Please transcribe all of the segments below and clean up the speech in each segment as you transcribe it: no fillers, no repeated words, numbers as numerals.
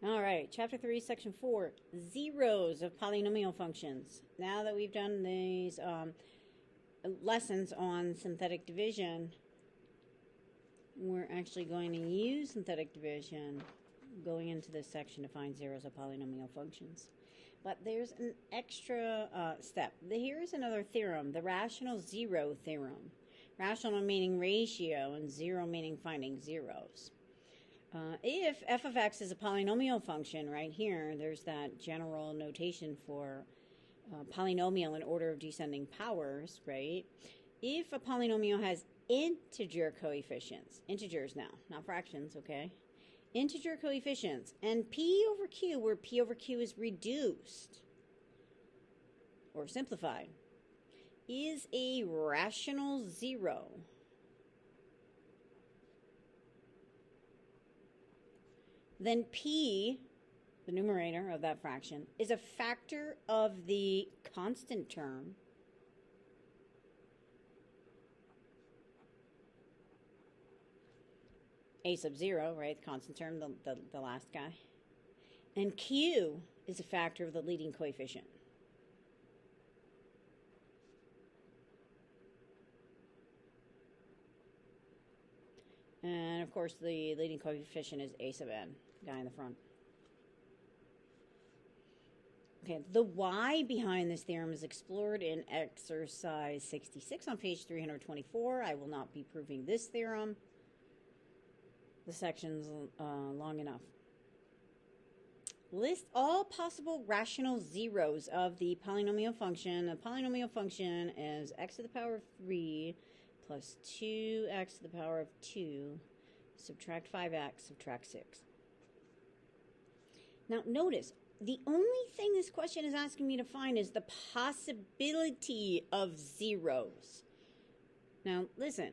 All right, Chapter 3, Section 4, zeros of polynomial functions. Now that we've done these lessons on synthetic division, we're actually going to use synthetic division going into this section to find zeros of polynomial functions. But there's an extra step. Here's another theorem, the rational zero theorem. Rational meaning ratio and zero meaning finding zeros. If f of x is a polynomial function, right here, there's that general notation for polynomial in order of descending powers, right? If a polynomial has integer coefficients, integers now, not fractions, okay? Integer coefficients, and p over q, where p over q is reduced or simplified, is a rational zero. Then p, the numerator of that fraction, is a factor of the constant term a sub 0, right, the constant term, the last guy. And q is a factor of the leading coefficient. And, of course, the leading coefficient is a sub n, guy in the front. Okay, the why behind this theorem is explored in exercise 66 on page 324. I will not be proving this theorem. The section's long enough. List all possible rational zeros of the polynomial function. A polynomial function is x to the power of 3 plus 2x to the power of 2, subtract 5x, subtract 6. Now, notice, the only thing this question is asking me to find is the possibility of zeros. Now, listen,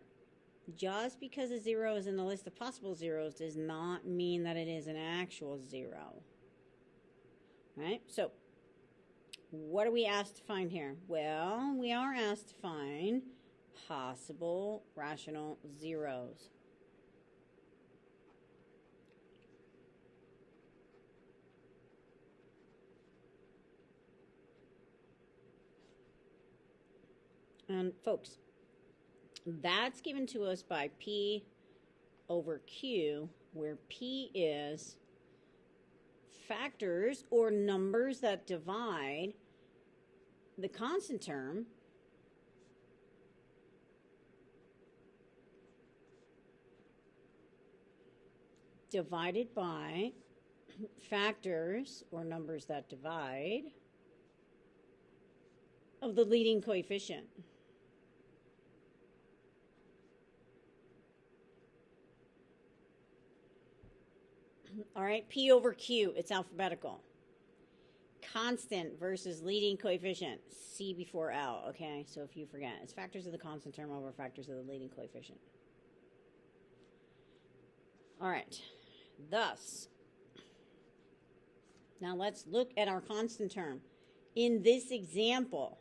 just because a zero is in the list of possible zeros does not mean that it is an actual zero. Right? So, what are we asked to find here? Well, we are asked to find possible rational zeros. And folks, that's given to us by p over q, where p is factors or numbers that divide the constant term divided by factors or numbers that divide of the leading coefficient. All right, p over q, it's alphabetical. Constant versus leading coefficient, c before l, okay? So if you forget, it's factors of the constant term over factors of the leading coefficient. All right, thus, now let's look at our constant term. In this example,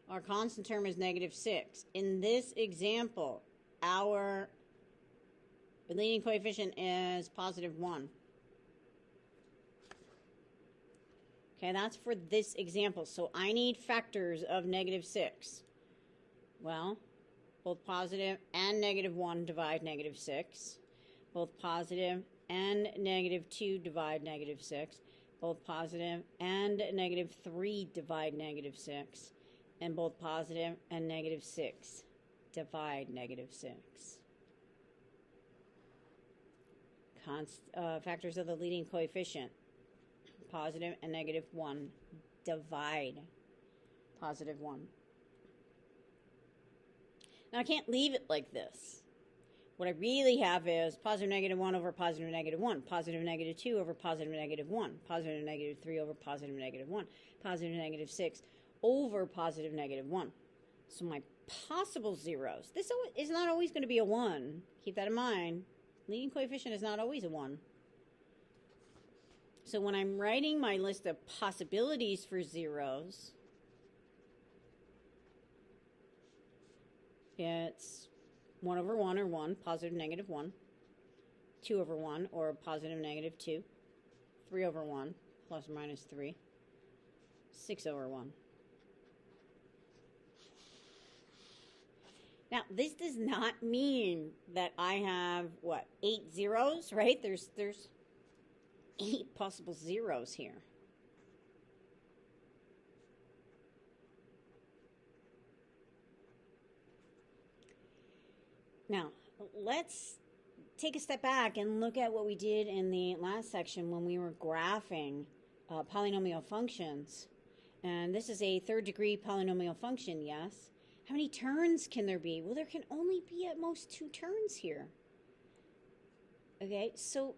our constant term is -6. In this example, our leading coefficient is +1. Okay, that's for this example. So I need factors of -6. Well, both positive and -1 divide -6. Both positive and -2 divide -6. Both positive and -3 divide -6. And both positive and -6 divide -6. Factors of the leading coefficient, positive and -1, divide +1. Now, I can't leave it like this. What I really have is positive -1 over positive -1, positive -2 over positive -1, positive -3 over positive -1, positive -6 over positive -1. So my possible zeros, this is not always going to be a 1. Keep that in mind. Leading coefficient is not always a 1. So when I'm writing my list of possibilities for zeros, it's 1 over 1 or 1, positive -1, 2 over 1, or positive negative 2, 3 over 1, plus or minus 3, 6 over 1. Now, this does not mean that I have, what, 8 zeros, right? There's 8 possible zeros here. Now, let's take a step back and look at what we did in the last section when we were graphing polynomial functions. And this is a third degree polynomial function, yes. How many turns can there be? Well, there can only be at most 2 turns here. Okay, so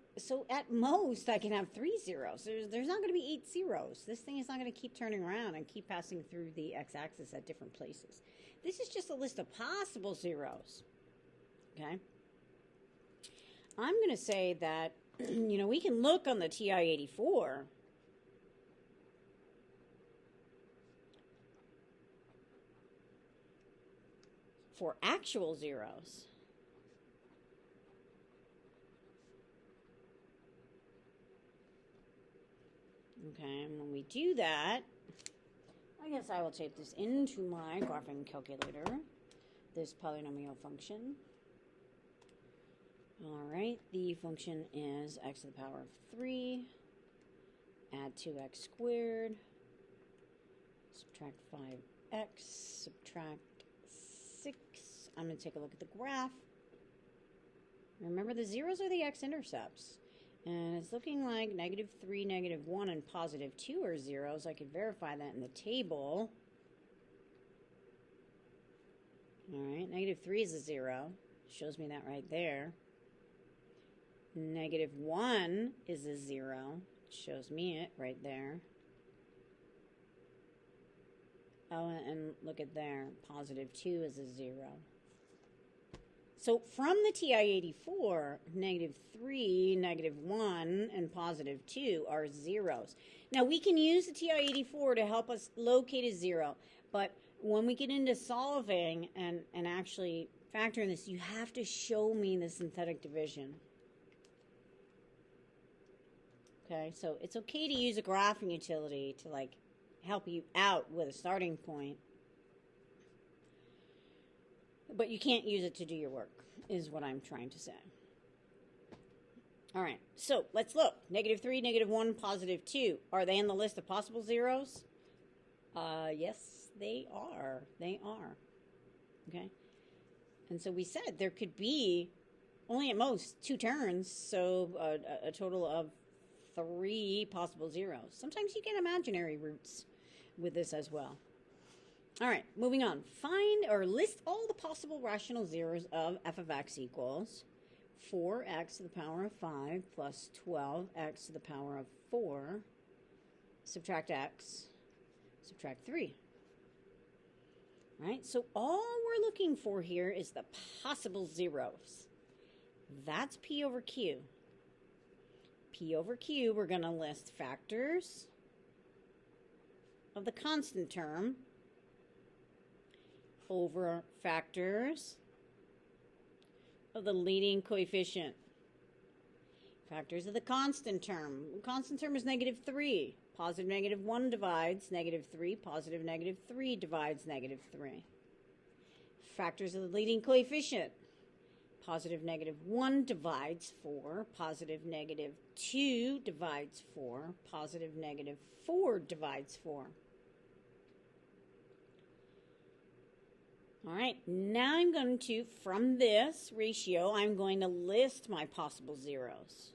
at most I can have 3 zeros. There's not going to be 8 zeros. This thing is not going to keep turning around and keep passing through the x-axis at different places. This is just a list of possible zeros. Okay, I'm going to say that, you know, we can look on the TI-84 for actual zeros. Okay, and when we do that, I guess I will type this into my graphing calculator, this polynomial function. All right, the function is x to the power of 3, add 2x squared, subtract 5x, subtract 6. I'm going to take a look at the graph. Remember, the zeros are the x-intercepts. And it's looking like -3, -1, and +2 are zeros. I could verify that in the table. All right, -3 is a 0. Shows me that right there. -1 is a 0. Shows me it right there. Oh, and look at there. +2 is a 0. So from the TI-84, -3, -1, and +2 are zeros. Now, we can use the TI-84 to help us locate a 0, but when we get into solving and actually factoring this, you have to show me the synthetic division. Okay, so it's okay to use a graphing utility to, like, help you out with a starting point. But you can't use it to do your work, is what I'm trying to say. All right, so let's look. -3, -1, +2. Are they in the list of possible zeros? Yes, they are. They are. Okay? And so we said there could be only at most 2 turns, so a total of 3 possible zeros. Sometimes you get imaginary roots with this as well. All right, moving on. Find or list all the possible rational zeros of f of x equals 4x to the power of 5 plus 12x to the power of 4, subtract x, subtract 3. All right, so all we're looking for here is the possible zeros. That's P over Q. P over Q, we're going to list factors of the constant term over factors of the leading coefficient. Factors of the constant term. The constant term is -3. Positive -1 divides -3. Positive -3 divides -3. Factors of the leading coefficient. Positive -1 divides 4. Positive -2 divides 4. Positive -4 divides 4. All right, now I'm going to, from this ratio, I'm going to list my possible zeros.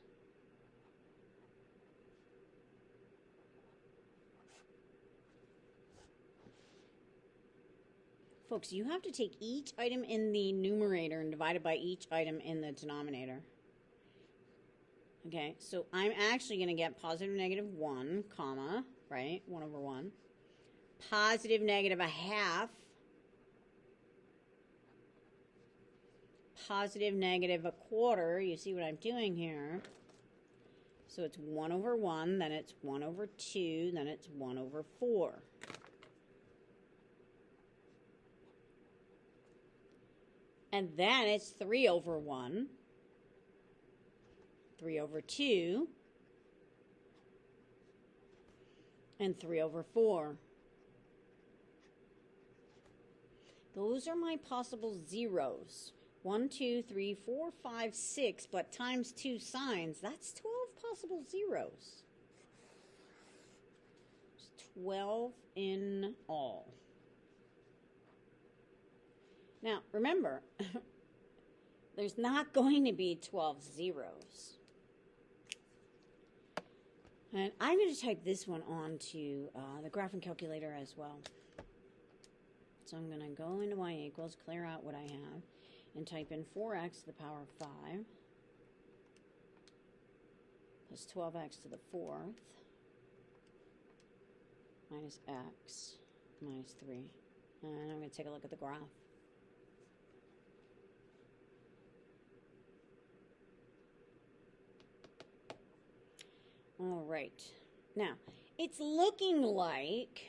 Folks, you have to take each item in the numerator and divide it by each item in the denominator. Okay, so I'm actually going to get positive -1, comma, right, 1 over 1. Positive -1/2. Positive -1/4. You see what I'm doing here? So it's 1 over 1, then it's 1 over 2, then it's 1 over 4. And then it's 3 over 1. 3 over 2, and 3 over 4. Those are my possible zeros. 1, 2, 3, 4, 5, 6, but times 2 signs, that's 12 possible zeros. 12 in all. Now, remember, there's not going to be 12 zeros. And I'm going to type this one onto the graphing calculator as well. So I'm going to go into y equals, clear out what I have, and type in 4x to the power of 5 plus 12x to the 4th minus x minus 3. And I'm going to take a look at the graph. All right. Now, it's looking like,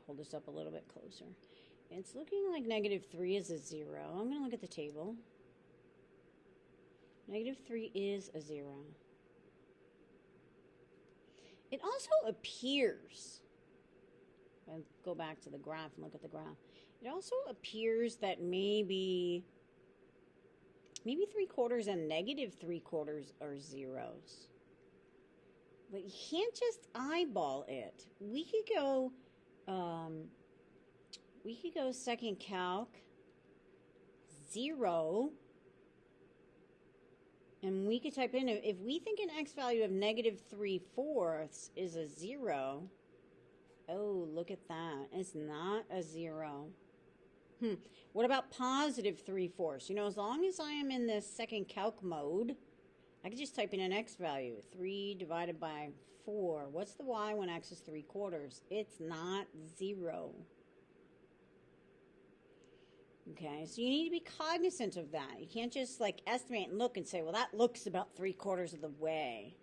hold this up a little bit closer. It's looking like -3 is a 0. I'm going to look at the table. -3 is a 0. It also appears, I'll go back to the graph and look at the graph. It also appears that maybe 3/4 and -3/4 are zeros. But you can't just eyeball it. We could go second calc 0, and we could type in, if we think an x value of -3/4 is a 0, oh, look at that. It's not a 0. What about +3/4? You know, as long as I am in this second calc mode, I could just type in an x value, 3 divided by 4. What's the y when x is 3/4? It's not 0. Okay, so you need to be cognizant of that. You can't just like estimate and look and say, well, that looks about 3/4 of the way.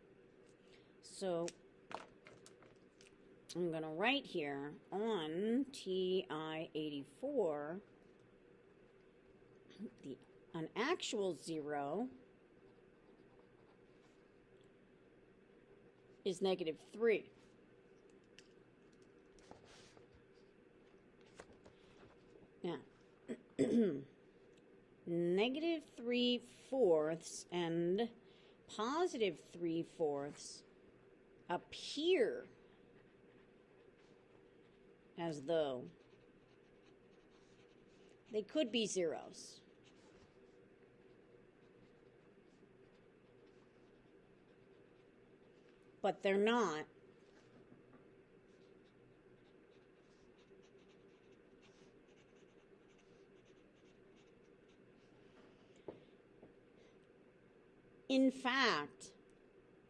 So I'm going to write here on TI-84, an actual 0 is -3. Now, -3/4 and +3/4 appear as though they could be zeros. But they're not. In fact,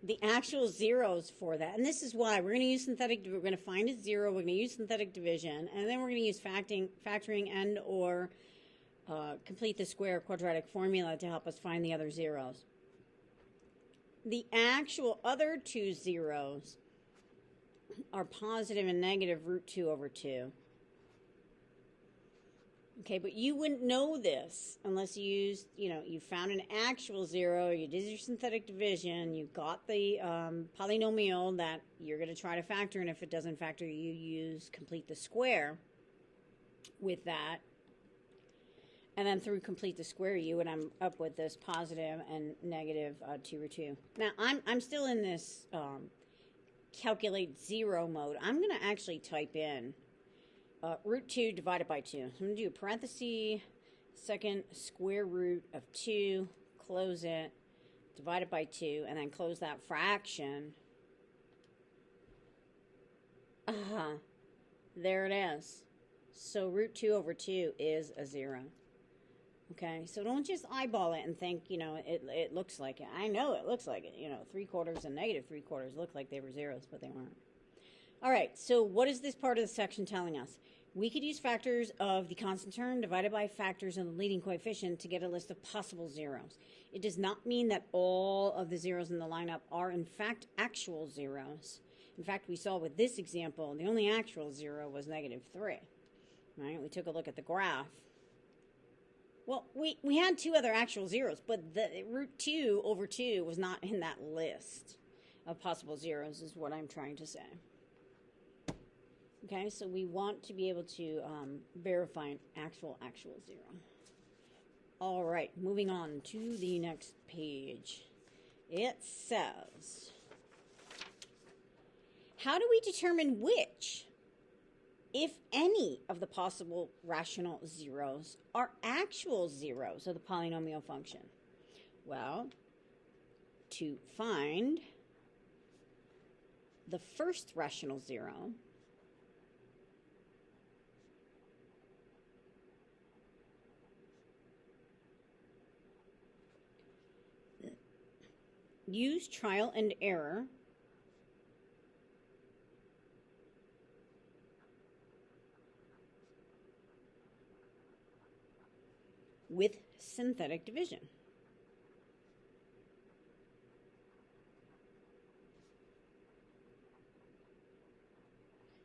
the actual zeros for that, and this is why we're going to use we're going to find a 0, we're going to use synthetic division, and then we're going to use factoring and or complete the square quadratic formula to help us find the other zeros. The actual other two zeros are positive and negative √2/2. Okay, but you wouldn't know this unless you used, you found an actual 0, you did your synthetic division, you got the polynomial that you're going to try to factor, and if it doesn't factor, you use complete the square with that. And then through complete the square, you would end up with this positive and negative 2/2. Now, I'm still in this calculate 0 mode. I'm going to actually type in √2 divided by 2. So I'm going to do a parenthesis, second square root of 2, close it, divided by 2, and then close that fraction. There it is. So √2/2 is a 0. Okay, so don't just eyeball it and think, it looks like it. I know it looks like it. 3/4 and -3/4 look like they were zeros, but they weren't. All right, so what is this part of the section telling us? We could use factors of the constant term divided by factors of the leading coefficient to get a list of possible zeros. It does not mean that all of the zeros in the lineup are in fact actual zeros. In fact, we saw with this example, the only actual 0 was -3. Right? We took a look at the graph. Well, we had two other actual zeros, but the root 2 over 2 was not in that list of possible zeros, is what I'm trying to say. Okay, so we want to be able to verify an actual zero. All right, moving on to the next page. It says, how do we determine which, if any, of the possible rational zeros are actual zeros of the polynomial function? Well, to find the first rational zero, use trial and error with synthetic division.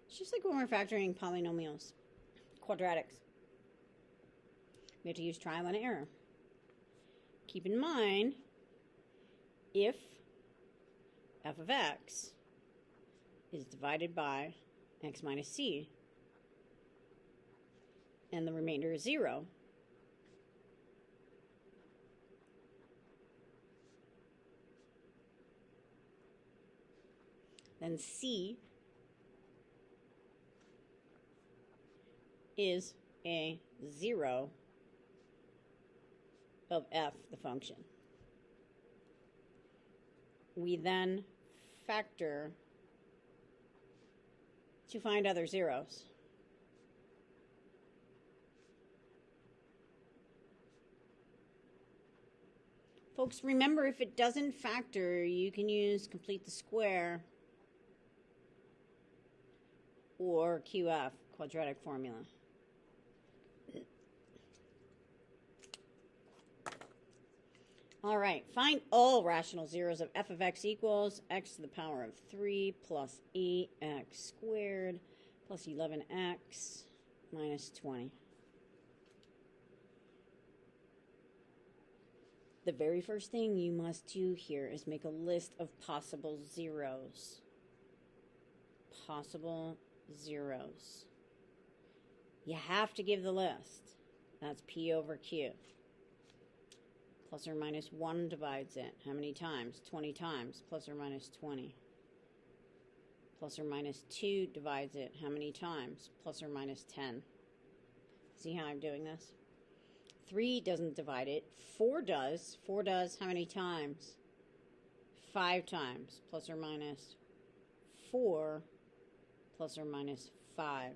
It's just like when we're factoring polynomials, quadratics. We have to use trial and error. Keep in mind, if f of x is divided by x minus c, and the remainder is 0, then c is a 0 of f, the function. We then factor to find other zeros. Folks, remember, if it doesn't factor, you can use complete the square or QF, quadratic formula. All right, find all rational zeros of f of x equals x to the power of 3 plus 8x squared plus 11x minus 20. The very first thing you must do here is make a list of possible zeros. Possible zeros. You have to give the list. That's P over Q. Plus or minus 1 divides it. How many times? 20 times. Plus or minus 20. Plus or minus 2 divides it. How many times? Plus or minus 10. See how I'm doing this? 3 doesn't divide it. 4 does. 4 does how many times? 5 times. Plus or minus 4. Plus or minus 5.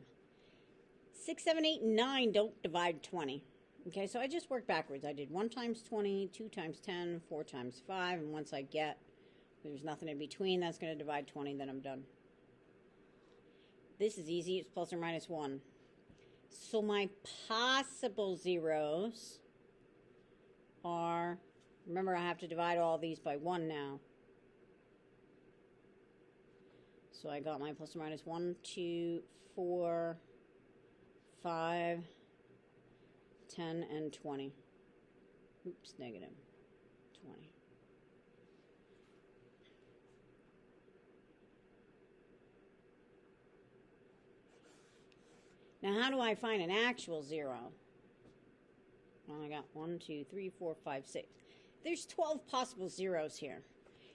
6, 7, 8, 9 don't divide 20. Okay, so I just worked backwards. I did 1 times 20, 2 times 10, 4 times 5, and once I get, there's nothing in between, that's going to divide 20, then I'm done. This is easy. It's plus or minus 1. So my possible zeros are, remember, I have to divide all these by 1 now. So I got my plus or minus 1, 2, 4, 5, 10, and 20. Oops, negative 20. Now, how do I find an actual zero? Well, I got 1, 2, 3, 4, 5, 6. There's 12 possible zeros here.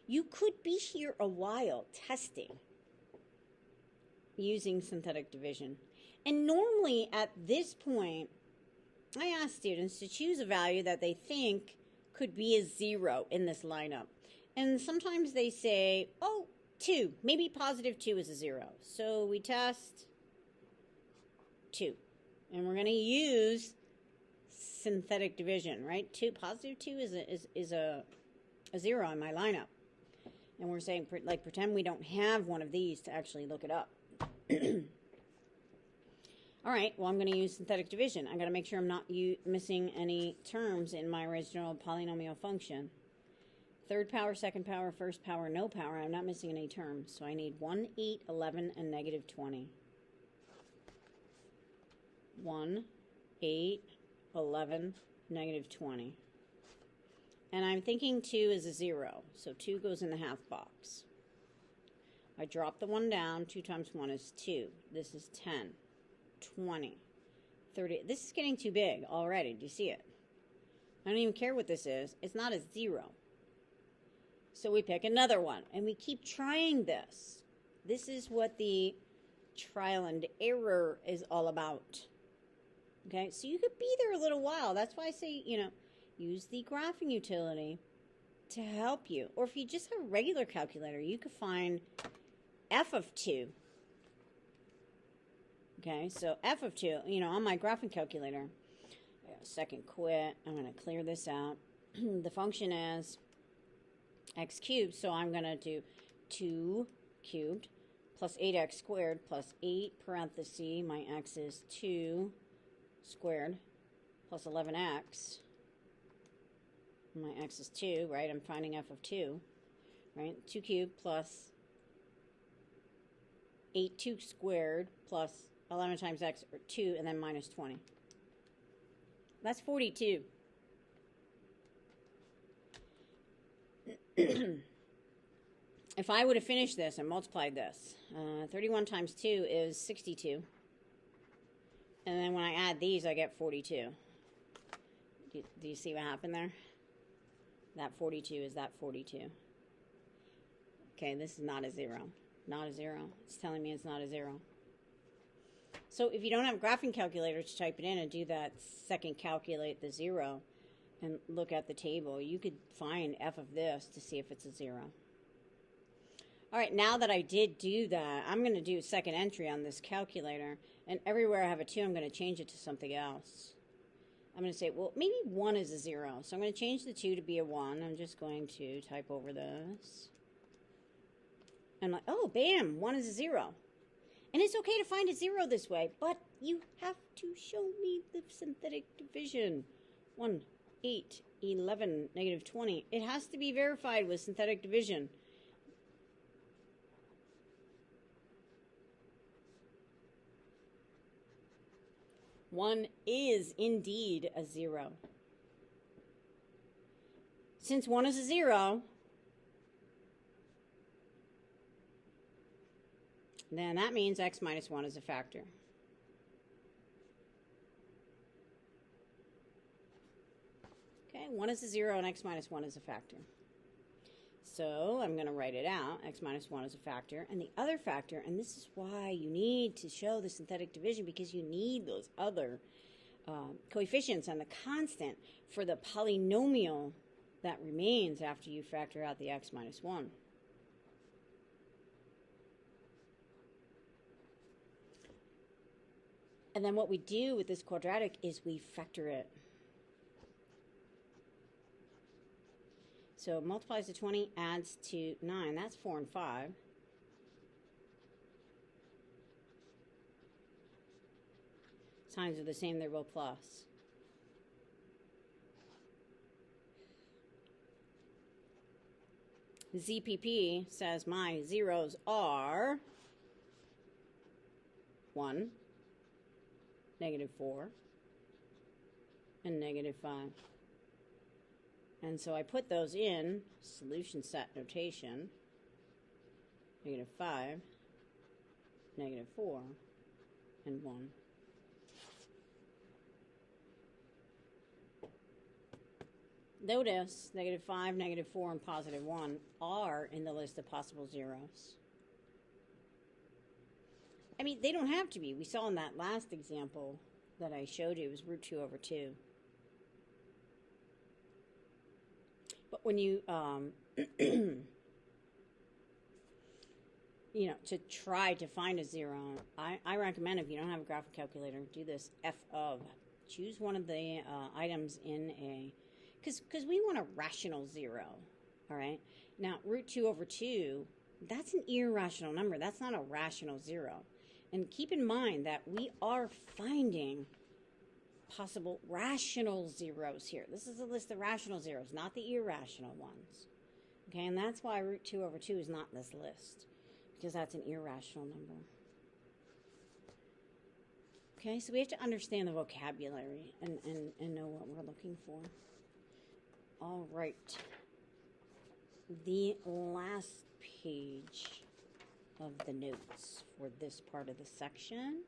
You could be here a while testing using synthetic division. And normally at this point, I ask students to choose a value that they think could be a 0 in this lineup. And sometimes they say, oh, 2. Maybe positive 2 is a 0. So we test 2. And we're going to use synthetic division, right? Positive 2 is a 0 in my lineup. And we're saying, like, pretend we don't have one of these to actually look it up. All right, well, I'm going to use synthetic division. I got to make sure I'm not missing any terms in my original polynomial function. Third power, second power, first power, no power. I'm not missing any terms. So I need 1, 8, 11, and negative 20. 1, 8, 11, negative 20. And I'm thinking 2 is a 0, so 2 goes in the half box. I drop the 1 down. 2 times 1 is 2. This is 10, 20, 30. This is getting too big already. Do you see it? I don't even care what this is. It's not a 0. So we pick another one, and we keep trying this. This is what the trial and error is all about. Okay, so you could be there a little while. That's why I say, use the graphing utility to help you. Or if you just have a regular calculator, you could find f of 2. Okay, so f of 2, on my graphing calculator. Second quit. I'm going to clear this out. The function is x cubed, so I'm going to do 2 cubed plus 8x squared plus 8 parenthesis. My x is 2 squared plus 11x. My x is 2, right? I'm finding f of 2, right? 2 cubed plus 8 2 squared plus 11 times x, or 2, and then minus 20. That's 42. If I would have finished this and multiplied this, 31 times 2 is 62. And then when I add these, I get 42. Do you see what happened there? That 42 is that 42. Okay, this is not a 0. Not a 0. It's telling me it's not a 0. So if you don't have a graphing calculator to type it in and do that second calculate the 0 and look at the table, you could find f of this to see if it's a 0. All right, now that I did do that, I'm going to do a second entry on this calculator, and everywhere I have a 2, I'm going to change it to something else. I'm going to say, well, maybe 1 is a 0, so I'm going to change the 2 to be a 1. I'm just going to type over this. And like, oh, bam, 1 is a 0. And it's okay to find a 0 this way, but you have to show me the synthetic division. 1, 8, 11, negative 20. It has to be verified with synthetic division. One is indeed a 0. Since 1 is a 0, then that means x minus 1 is a factor. Okay, 1 is a 0 and x minus 1 is a factor. So I'm going to write it out. X minus 1 is a factor. And the other factor, and this is why you need to show the synthetic division, because you need those other coefficients and the constant for the polynomial that remains after you factor out the x minus 1. And then what we do with this quadratic is we factor it. So it multiplies to 20, adds to 9. That's 4 and 5. Signs are the same, they're both plus. ZPP says my zeros are 1, negative 4, and negative 5. And so I put those in solution set notation. Negative 5, negative 4, and 1. Notice negative 5, negative 4, and positive 1 are in the list of possible zeros. I mean, they don't have to be. We saw in that last example that I showed you, it was root 2 over 2. But when you, to try to find a 0, I recommend, if you don't have a graphic calculator, do this f of. Choose one of the items in a, because we want a rational 0, all right? Now, root 2 over 2, that's an irrational number. That's not a rational 0. And keep in mind that we are finding possible rational zeros here. This is a list of rational zeros, not the irrational ones. Okay, and that's why root 2 over 2 is not in this list, because that's an irrational number. Okay, so we have to understand the vocabulary and know what we're looking for. All right. The last page of the notes for this part of the section.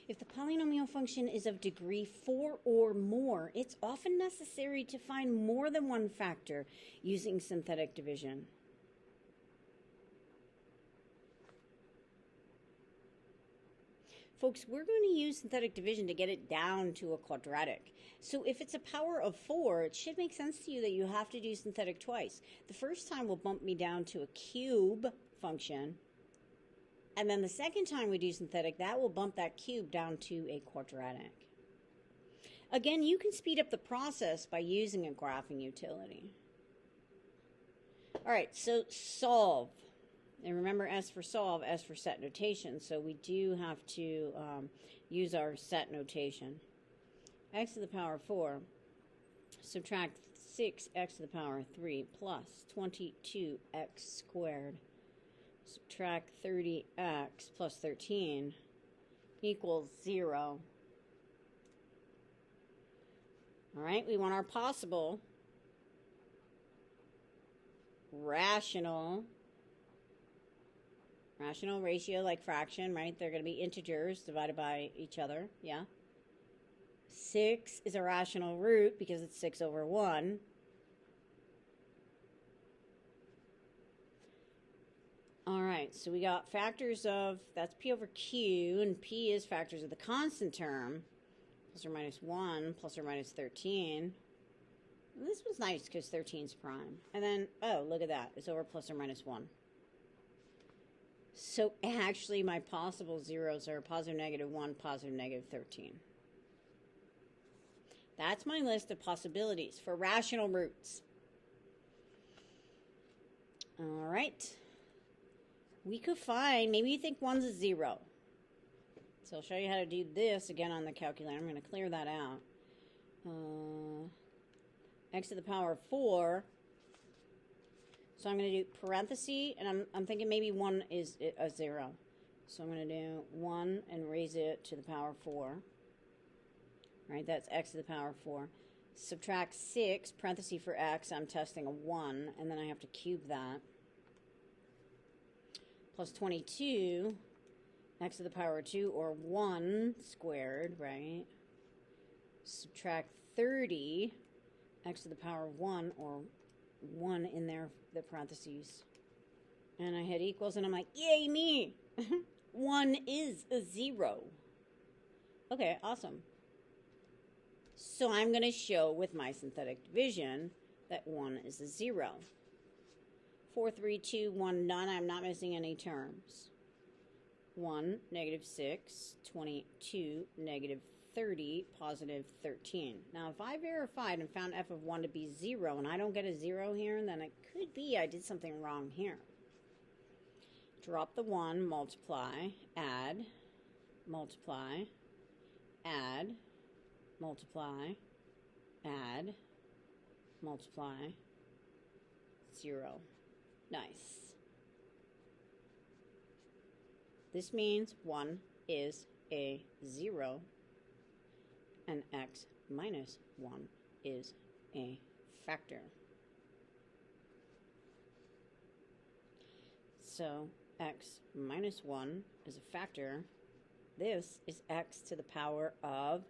If the polynomial function is of degree 4 or more, it's often necessary to find more than one factor using synthetic division. Folks, we're going to use synthetic division to get it down to a quadratic. So if it's a power of 4, it should make sense to you that you have to do synthetic twice. The first time will bump me down to a cube function. And then the second time we do synthetic, that will bump that cube down to a quadratic. Again, you can speed up the process by using a graphing utility. All right, so solve. And remember, S for solve, S for set notation. So we do have to use our set notation. X to the power 4, subtract 6x to the power 3 plus 22x squared. Subtract 30x plus 13 equals 0. All right, we want our possible rational ratio, like fraction, right? They're going to be integers divided by each other, yeah? 6 is a rational root because it's 6 over 1. All right, so we got factors of, that's p over q, and p is factors of the constant term, plus or minus 1, plus or minus 13. And this was nice because 13 is prime. And then, oh, look at that. It's over plus or minus 1. So actually, my possible zeros are positive, negative 1, positive, negative 13. That's my list of possibilities for rational roots. All right. We could find, maybe you think 1's a 0. So I'll show you how to do this again on the calculator. I'm going to clear that out. X to the power of 4. So I'm going to do parenthesis, and I'm thinking maybe 1 is a 0. So I'm going to do 1 and raise it to the power 4. Right, that's x to the power 4. Subtract 6, parenthesis for x, I'm testing a 1, and then I have to cube that. Plus 22, x to the power 2, or 1 squared, right? Subtract 30, x to the power 1, or 1 in there, the parentheses. And I hit equals, and I'm like, yay me! 1 is a 0. Okay, awesome. So I'm going to show with my synthetic division that 1 is a 0. 4, 3, 2, 1, none. I'm not missing any terms. 1, negative 6, 22, negative 30, positive 13. Now, if I verified and found f of 1 to be 0, and I don't get a 0 here, then it could be I did something wrong here. Drop the 1, multiply, add, multiply, add, multiply, add, multiply, 0. Nice. This means 1 is a 0, and x minus 1 is a factor. So x minus 1 is a factor. This is x to the power of,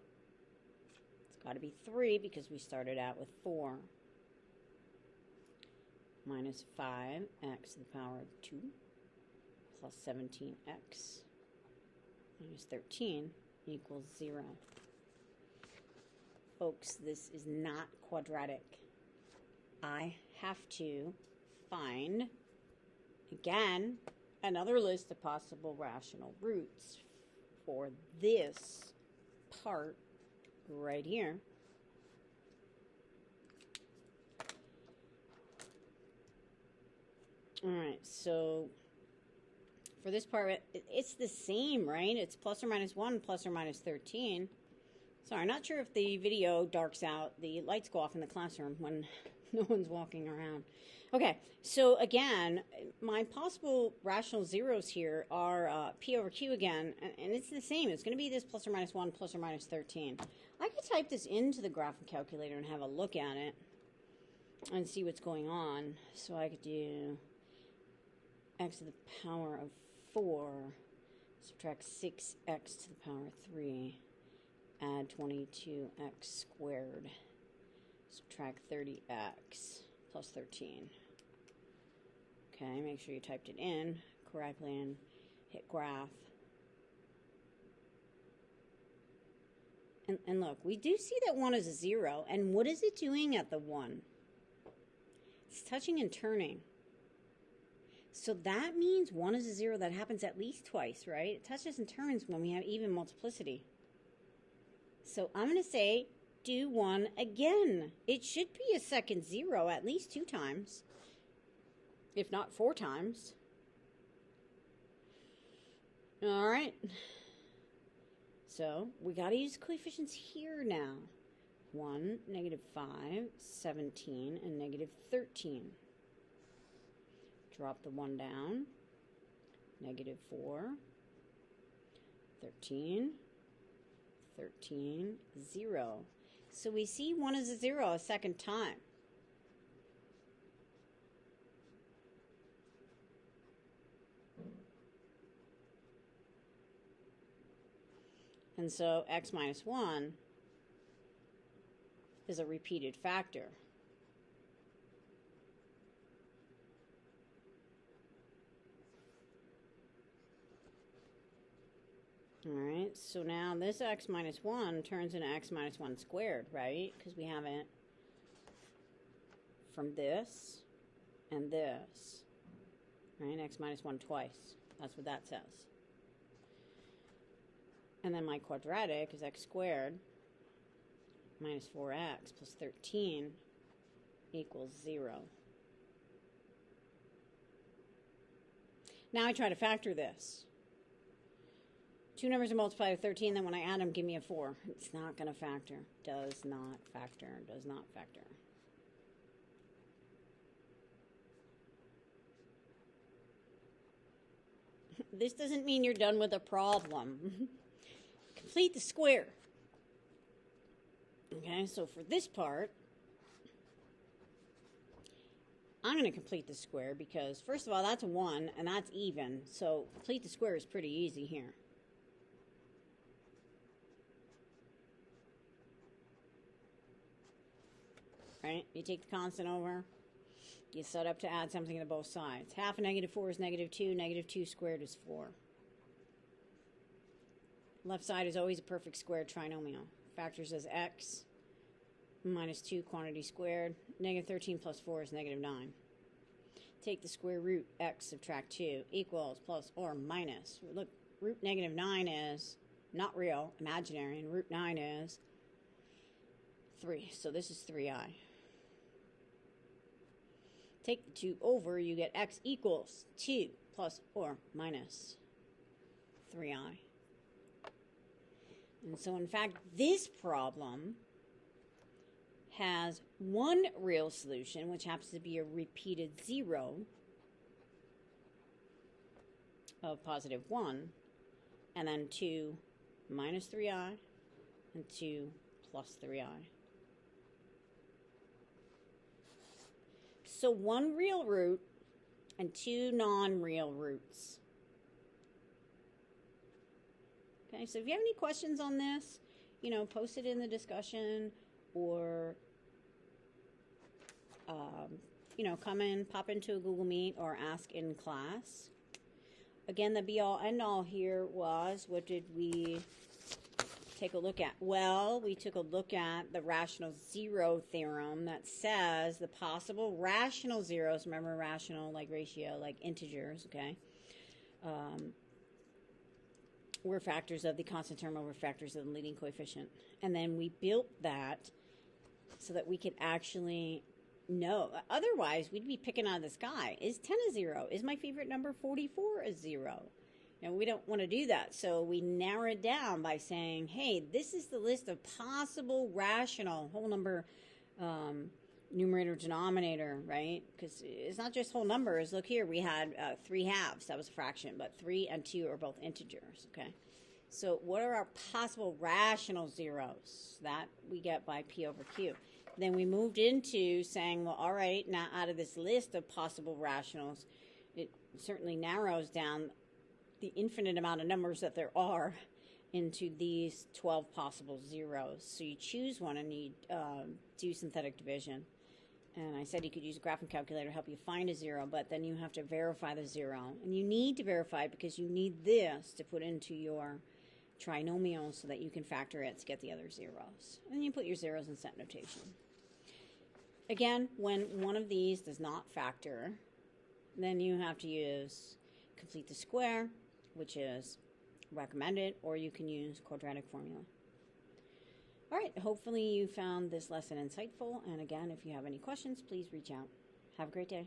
it's got to be 3 because we started out with 4. Minus 5x to the power of 2 plus 17x minus 13 equals 0. Folks, this is not quadratic. I have to find, again, another list of possible rational roots for this part right here. All right, so for this part, it's the same, right? It's plus or minus 1, plus or minus 13. Sorry, I'm not sure if the video darks out. The lights go off in the classroom when no one's walking around. Okay, so again, my possible rational zeros here are P over Q again, and it's the same. It's going to be this plus or minus 1 plus or minus 13. I could type this into the graphing calculator and have a look at it and see what's going on. So I could do x to the power of 4, subtract 6x to the power of 3, add 22x squared, subtract 30x plus 13. Okay, make sure you typed it in correctly and hit graph. And look, we do see that 1 is a 0. And what is it doing at the 1? It's touching and turning. So that means 1 is a 0. That happens at least twice, right? It touches and turns when we have even multiplicity. So I'm going to say do 1 again. It should be a second 0 at least 2 times, if not 4 times. All right. So we got to use coefficients here now. 1, negative 5, 17, and negative 13. Drop the 1 down. Negative 4, 13, 13, 0. So we see 1 is a 0 a second time. And so x minus 1 is a repeated factor. All right, so now this x minus 1 turns into x minus 1 squared, right? Because we have it from this and this, right? X minus 1 twice. That's what that says. And then my quadratic is x squared minus 4x plus 13 equals 0. Now I try to factor this. 2 numbers are multiplied with 13, then when I add them, give me a 4. It's not going to factor. Does not factor. Does not factor. This doesn't mean you're done with a problem. Complete the square. Okay, so for this part, I'm going to complete the square because, first of all, that's a 1, and that's even. So complete the square is pretty easy here. Right? You take the constant over. You set up to add something to both sides. Half of negative 4 is negative 2. Negative 2 squared is 4. Left side is always a perfect squared trinomial. Factors as x minus 2 quantity squared. Negative 13 plus 4 is negative 9. Take the square root, x subtract 2 equals plus or minus. Look, root negative 9 is not real, imaginary, and root 9 is 3. So this is 3i. Take the 2 over, you get x equals 2 plus or minus 3i. And so, in fact, this problem has one real solution, which happens to be a repeated 0 of positive 1, and then 2 minus 3i and 2 plus 3i. So 1 real root and 2 non-real roots. Okay, so if you have any questions on this, post it in the discussion or, pop into a Google Meet or ask in class. Again, the be-all, end-all here was, what did we take a look at? Well, we took a look at the rational zero theorem that says the possible rational zeros, remember rational like ratio, like integers, okay, were factors of the constant term over factors of the leading coefficient. And then we built that so that we could actually know. Otherwise, we'd be picking out of the sky. Is 10 a 0? Is my favorite number 44 a 0? We don't want to do that. So we narrow it down by saying, hey, this is the list of possible rational whole number numerator, denominator, right? Because it's not just whole numbers. Look here, we had 3 halves. That was a fraction, but 3 and 2 are both integers, okay? So what are our possible rational zeros? That we get by P over Q. Then we moved into saying, well, all right, now out of this list of possible rationals, it certainly narrows down the infinite amount of numbers that there are into these 12 possible zeros. So you choose one and you do synthetic division. And I said you could use a graphing calculator to help you find a zero, but then you have to verify the zero. And you need to verify it because you need this to put into your trinomial so that you can factor it to get the other zeros. And you put your zeros in set notation. Again, when one of these does not factor, then you have to use complete the square, which is recommended, or you can use quadratic formula. All right, hopefully you found this lesson insightful. And again, if you have any questions, please reach out. Have a great day.